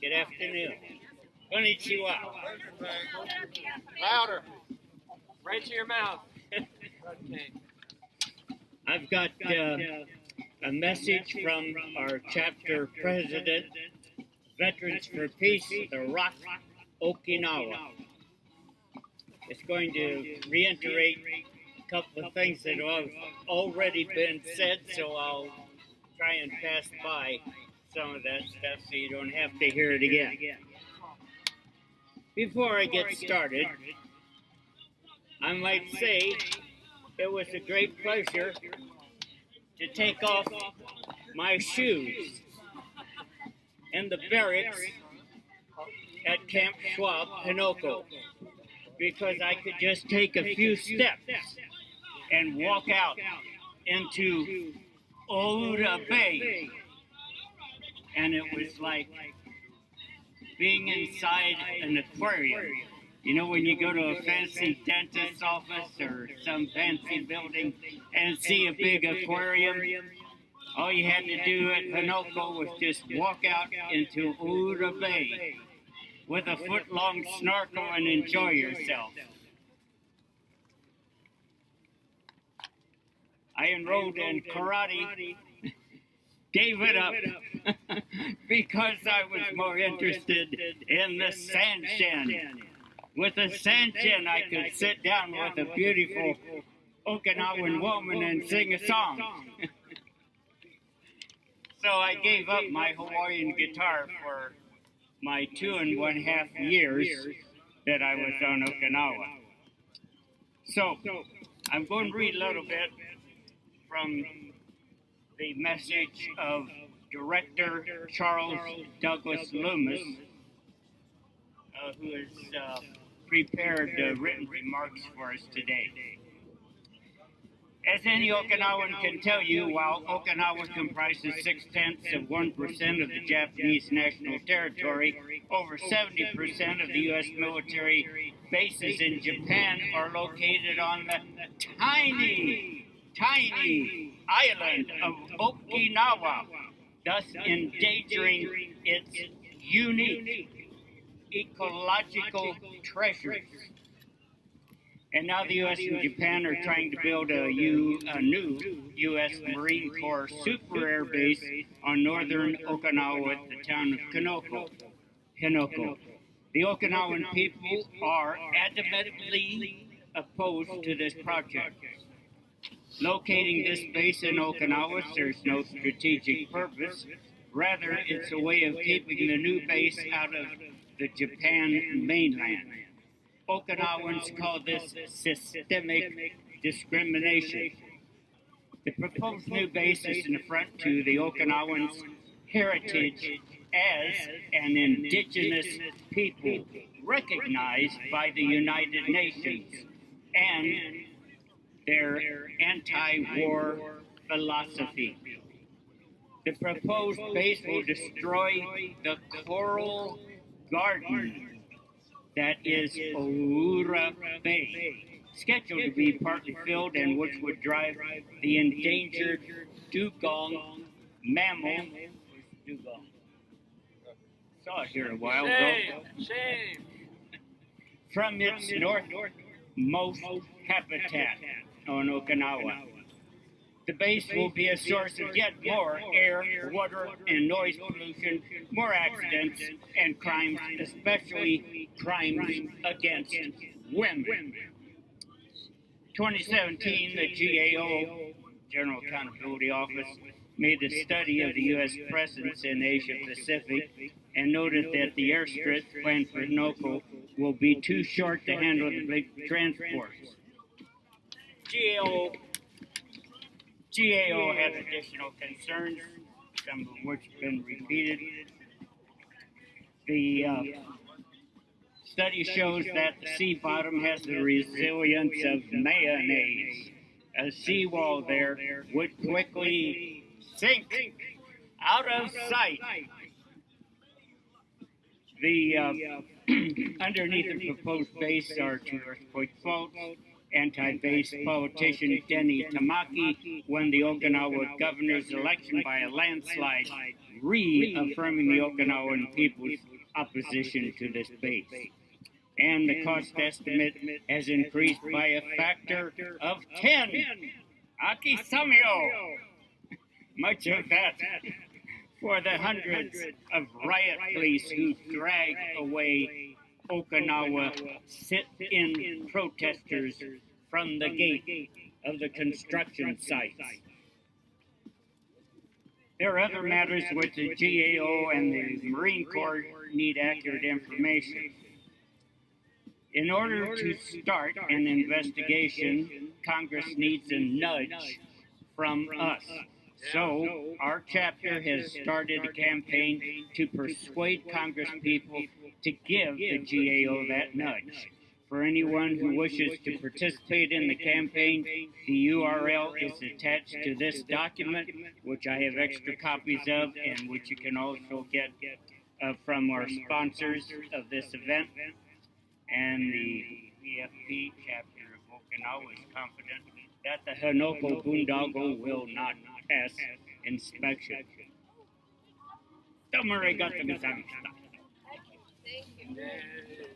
Good afternoon. Konnichiwa. Louder. Right to your mouth. Okay. I've got a message from our chapter president, Veterans for Peace, the Rock, Okinawa. It's going to reiterate a couple of things that have already been said, so I'll try and pass by some of that stuff so you don't have to hear it again. Before I get started, I might say it was a great pleasure to take off my shoes in the barracks at Camp Schwab, Henoko, because I could just take a few steps and walk out into Oura Bay, and it was like being inside an aquarium. You know, when you go to a fancy dentist's office or some fancy building and see a big aquarium, all you had to do at Henoko was just walk out into Oura Bay with a foot-long snorkel and enjoy yourself. I enrolled in karate, gave it up because I was more interested in the sanshin. With the sanshin, I could sit down with a beautiful Okinawan woman and sing a song. So I gave up my Hawaiian guitar for my 2.5 years that I was on Okinawa. So I'm going to read a little bit from the message of Director Charles Douglas Lummis, who has prepared written remarks for us today. As any Okinawan can tell you, while Okinawa comprises 0.6% of the Japanese national territory, over 70% of the U.S. military bases in Japan are located on the tiny island of Okinawa, thus endangering its unique ecological treasures. And now the U.S. and Japan are trying to build a new U.S. Marine Corps super air base on northern Okinawa at the town of Henoko. The Okinawan people are adamantly opposed to this project. Locating this base in Okinawa serves no strategic purpose. Rather, it's a way of keeping the new base out of the Japan mainland. Okinawans call this systemic discrimination. The proposed new base is an affront to the Okinawans' heritage as an indigenous people recognized by the United Nations and their anti-war philosophy. The proposed base will destroy the coral garden that is Oura Bay, scheduled to be partly filled and which would drive the endangered dugong mammal. Dugong. Saw it here a while ago. Shame. From its northmost habitat on Okinawa. The base will be a source of yet more air, water, and noise pollution, more accidents, and crimes, especially crimes against women. 2017, the GAO, General Accountability Office, made a study of the U.S. presence in Asia Pacific and noted that the airstrip planned for Henoko will be too short to handle the big transports. GAO has additional concerns, some of which have been repeated. The study shows that the sea bottom has the resilience of mayonnaise. A seawall there would quickly sink out of sight. The underneath the proposed base are 2 earthquake faults, anti-base politician Denny Tamaki won the Okinawa governor's election by a landslide, reaffirming the Okinawan people's opposition to this base. And the cost estimate has increased by a factor of 10. Aki Samyo! Much of that for the hundreds of riot police who drag away Okinawa sit-in protesters from the gate of the construction sites. There are other matters which the GAO and the Marine Corps need accurate information. In order to start an investigation, Congress needs a nudge from us. So, our chapter has started a campaign to persuade Congress people to give the GAO that nudge. For anyone who wishes to participate in the campaign, the URL is attached to this document, which I have extra copies of and which you can also get from our sponsors of this event. And the EFP chapter of Okinawa is confident that the Henoko boondoggle will not pass inspection. Thank you.